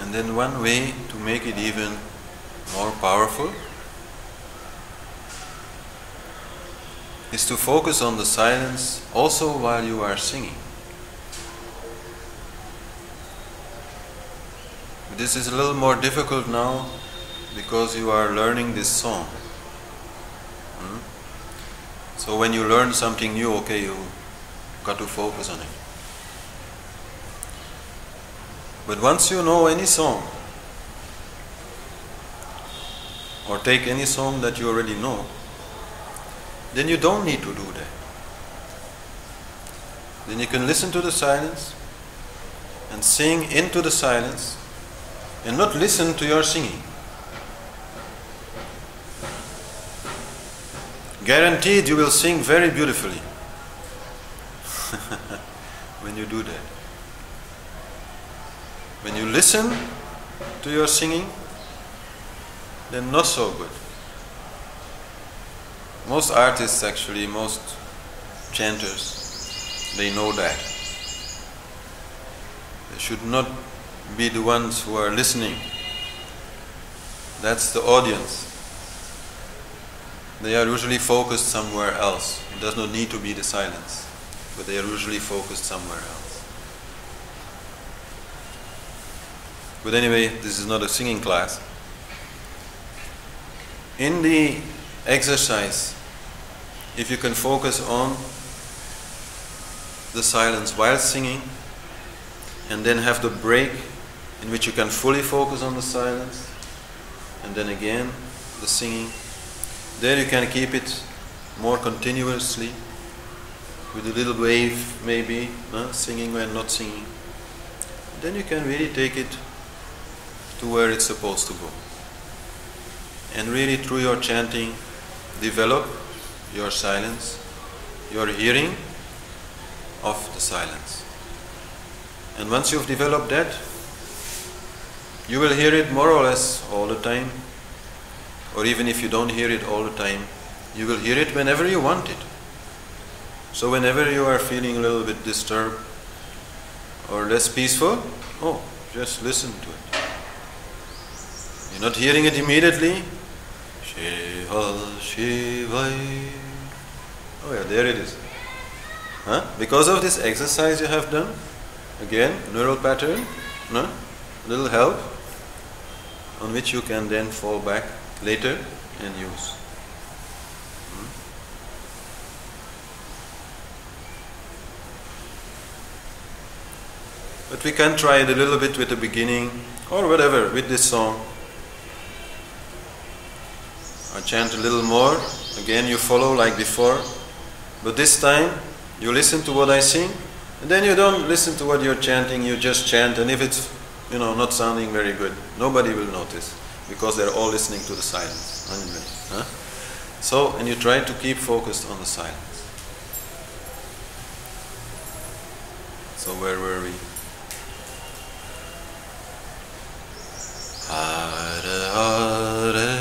And then one way to make it even more powerful is to focus on the silence also while you are singing. This is a little more difficult now because you are learning this song. So when you learn something new, okay, you got to focus on it. But once you know any song, or take any song that you already know, then you don't need to do that. Then you can listen to the silence and sing into the silence and not listen to your singing. Guaranteed you will sing very beautifully when you do that. When you listen to your singing, then not so good. Most artists actually, most chanters, they know that. They should not be the ones who are listening. That's the audience. They are usually focused somewhere else. It does not need to be the silence, but they are usually focused somewhere else. But anyway, this is not a singing class. In the exercise, if you can focus on the silence while singing, and then have the break in which you can fully focus on the silence, and then again the singing, there you can keep it more continuously with a little wave maybe, singing when not singing. Then you can really take it to where it's supposed to go. And really through your chanting, develop your silence, your hearing of the silence. And once you've developed that, you will hear it more or less all the time. Or even if you don't hear it all the time, you will hear it whenever you want it. So whenever you are feeling a little bit disturbed or less peaceful, just listen to it. You're not hearing it immediately. Shiva, Shiva. Oh yeah, there it is. Because of this exercise you have done, again, neural pattern, little help, on which you can then fall back later and use. But we can try it a little bit with the beginning, or whatever, with this song. I chant a little more, again you follow like before, but this time you listen to what I sing, and then you don't listen to what you're chanting, you just chant, and if it's not sounding very good, nobody will notice, because they're all listening to the silence. So, and you try to keep focused on the silence. So where were we? Hare Hare, Hare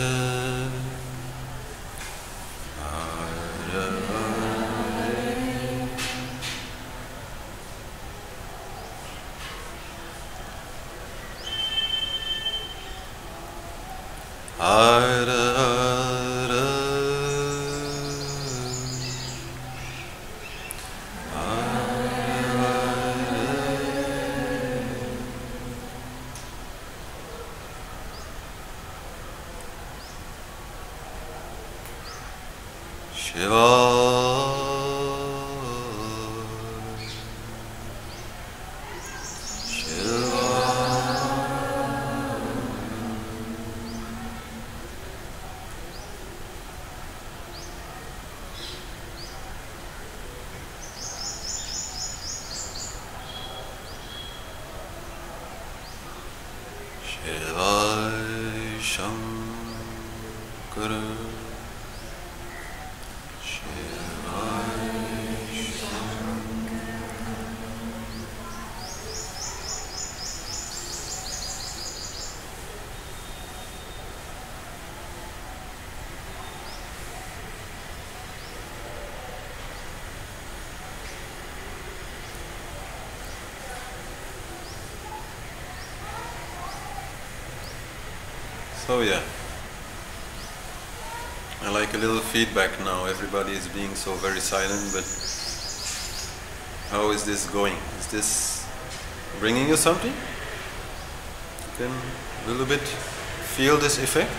Hare, Hare So yeah, I like a little feedback now. Everybody is being so very silent, but how is this going? Is this bringing you something? You can a little bit feel this effect.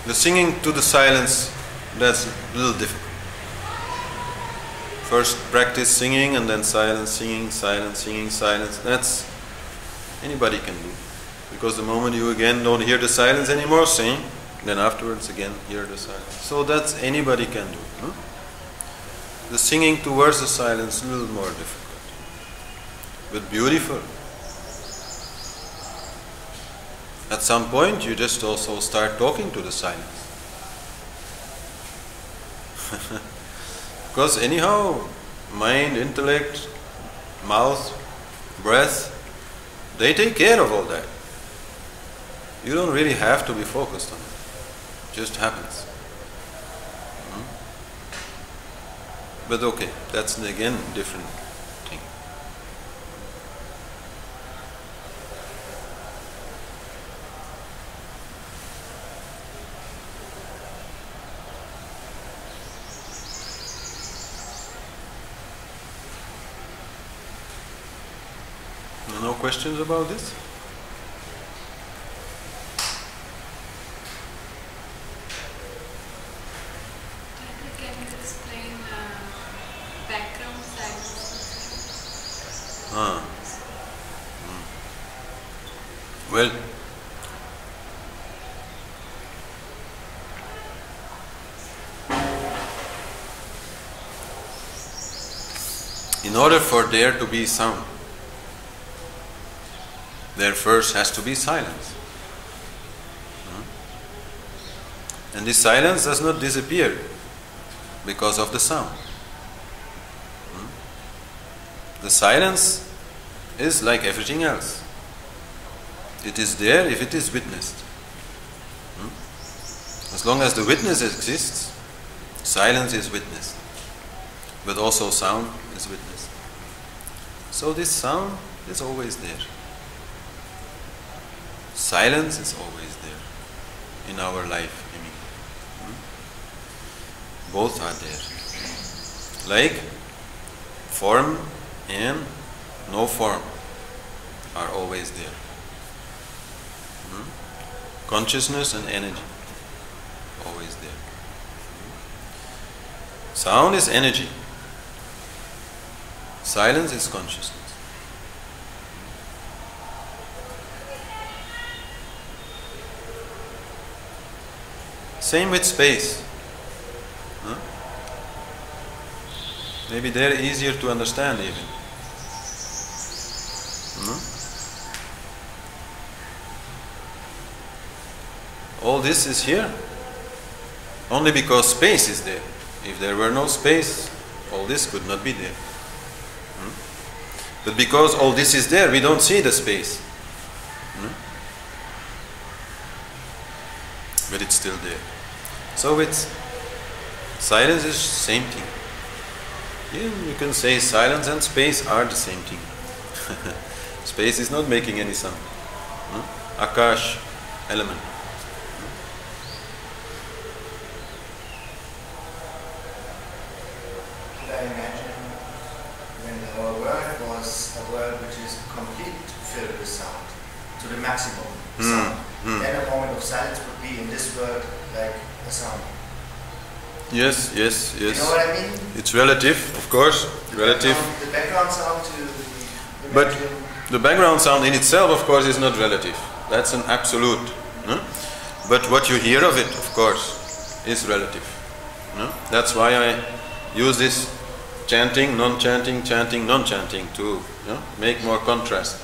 The singing to the silence, that's a little difficult. First practice singing and then silence, singing, silence, singing, silence. That's anybody can do. Because the moment you again don't hear the silence anymore, sing, then afterwards again hear the silence. So that's anybody can do. No? The singing towards the silence is a little more difficult. But beautiful. At some point you just also start talking to the silence. Because anyhow, mind, intellect, mouth, breath, they take care of all that. You don't really have to be focused on it. It just happens. But okay, that's again different thing. No questions about this? Can you explain background silence? Well, in order for there to be sound, there first has to be silence. And this silence does not disappear because of the sound. The silence is like everything else. It is there if it is witnessed. As long as the witness exists, silence is witnessed. But also sound is witnessed. So this sound is always there. Silence is always there in our life. Both are there. Like form and no form are always there. Consciousness and energy, always there. Sound is energy. Silence is consciousness. Same with space. Maybe they're easier to understand even. All this is here only because space is there. If there were no space, all this could not be there. But because all this is there, we don't see the space. But it's still there. So it's silence is same thing. Yeah, you can say silence and space are the same thing. Space is not making any sound. Akash, element. Could I imagine when our world was a world which is complete filled with sound, to the maximum sound, then a moment of silence would be in this world like a sound. Yes. You know what I mean? It's relative, of course. Relative. The background sound to the But the background sound in itself, of course, is not relative. That's an absolute. But what you hear of it, of course, is relative. That's why I use this chanting, non-chanting, chanting, non-chanting to make more contrast.